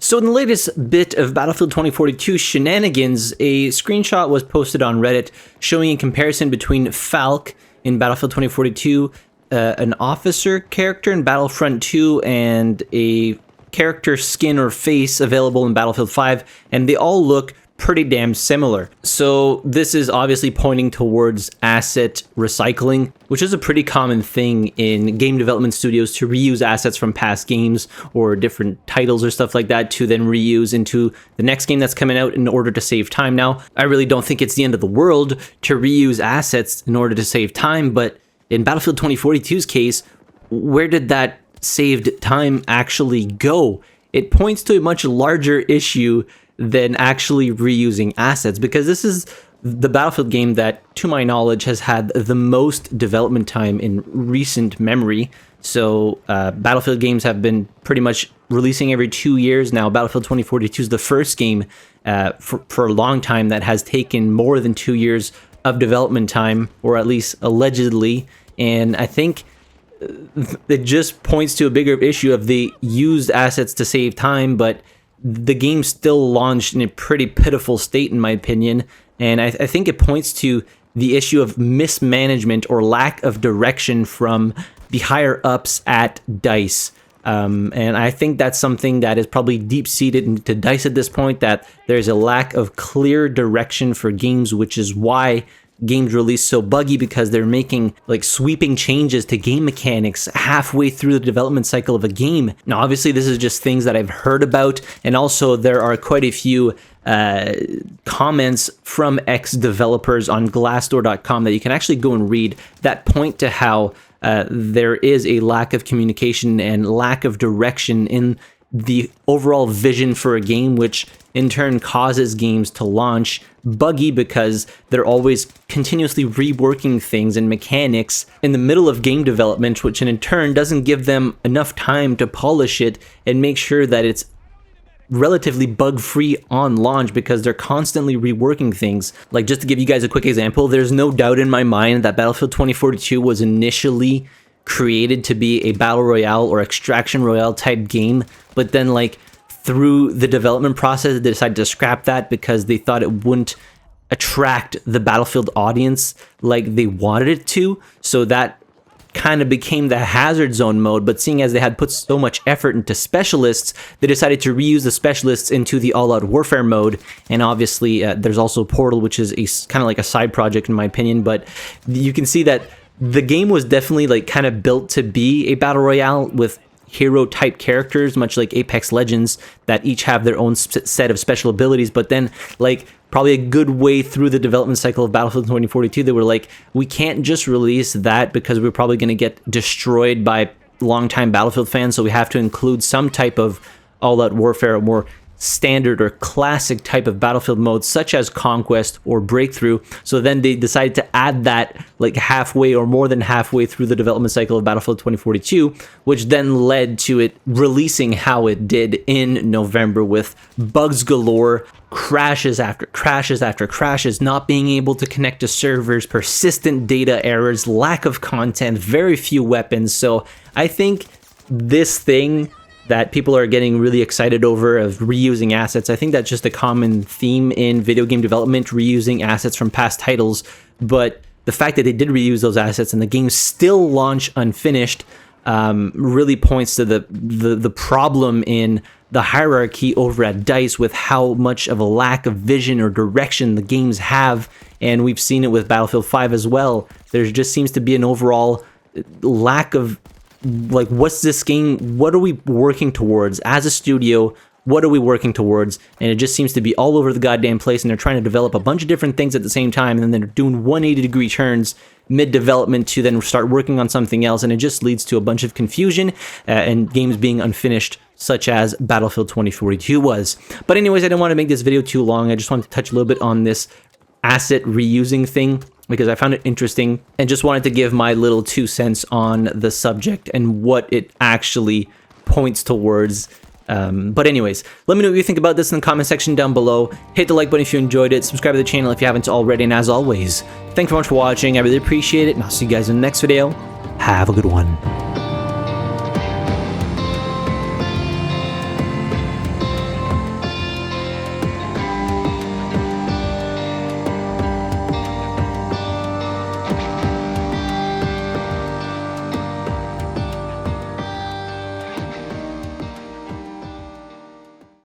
So in the latest bit of Battlefield 2042 shenanigans, a screenshot was posted on Reddit showing a comparison between Falk in Battlefield 2042, an officer character in Battlefront 2, and a character skin or face available in Battlefield 5, and they all look pretty damn similar. So this is obviously pointing towards asset recycling, which is a pretty common thing in game development studios, to reuse assets from past games or different titles or stuff like that to then reuse into the next game that's coming out in order to save time. Now, I really don't think it's the end of the world to reuse assets in order to save time, but in Battlefield 2042's case, where did that saved time actually go? It points to a much larger issue than actually reusing assets, because this is the Battlefield game that, to my knowledge, has had the most development time in recent memory. So Battlefield games have been pretty much releasing every 2 years now. Battlefield 2042 is the first game for a long time that has taken more than 2 years of development time, or at least allegedly. And I think it just points to a bigger issue of they used assets to save time, but the game still launched in a pretty pitiful state, in my opinion. And I think it points to the issue of mismanagement or lack of direction from the higher ups at DICE. And I think that's something that is probably deep-seated into DICE at this point, that there's a lack of clear direction for games, which is why games release so buggy, because they're making like sweeping changes to game mechanics halfway through the development cycle of a game. Now, obviously, this is just things that I've heard about, and also there are quite a few comments from ex-developers on Glassdoor.com that you can actually go and read that point to how there is a lack of communication and lack of direction in the overall vision for a game, which in turn causes games to launch buggy because they're always continuously reworking things and mechanics in the middle of game development, which in turn doesn't give them enough time to polish it and make sure that it's relatively bug-free on launch, because they're constantly reworking things. Like, just to give you guys a quick example, there's no doubt in my mind that Battlefield 2042 was initially created to be a battle royale or extraction royale type game, but then like through the development process they decided to scrap that because they thought it wouldn't attract the Battlefield audience like they wanted it to. So that kind of became the hazard zone mode, but seeing as they had put so much effort into specialists, they decided to reuse the specialists into the all-out warfare mode. And obviously there's also Portal, which is a kind of like a side project in my opinion, but you can see that the game was definitely like kind of built to be a battle royale with hero type characters, much like Apex Legends, that each have their own set of special abilities. But then like probably a good way through the development cycle of Battlefield 2042, they were like, we can't just release that because we're probably going to get destroyed by longtime Battlefield fans, so we have to include some type of all-out warfare, or more standard or classic type of Battlefield mode, such as Conquest or Breakthrough. So then they decided to add that like halfway or more than halfway through the development cycle of Battlefield 2042, which then led to it releasing how it did in November, with bugs galore, crashes after crashes after crashes, not being able to connect to servers, persistent data errors, lack of content, very few weapons. So I think this thing that people are getting really excited over of reusing assets, I think that's just a common theme in video game development, reusing assets from past titles. But the fact that they did reuse those assets and the game still launched unfinished really points to the problem in the hierarchy over at DICE, with how much of a lack of vision or direction the games have. And we've seen it with Battlefield 5 as well. There just seems to be an overall lack of, like, what's this game? What are we working towards as a studio? What are we working towards? And it just seems to be all over the goddamn place, and they're trying to develop a bunch of different things at the same time, and then they're doing 180-degree turns mid-development to then start working on something else, and it just leads to a bunch of confusion and games being unfinished, such as Battlefield 2042 was. But anyways, I didn't want to make this video too long. I just wanted to touch a little bit on this asset reusing thing, because I found it interesting and just wanted to give my little 2 cents on the subject and what it actually points towards. But anyways, let me know what you think about this in the comment section down below. Hit the like button if you enjoyed it. Subscribe to the channel if you haven't already. And as always, thanks so much for watching. I really appreciate it. And I'll see you guys in the next video. Have a good one.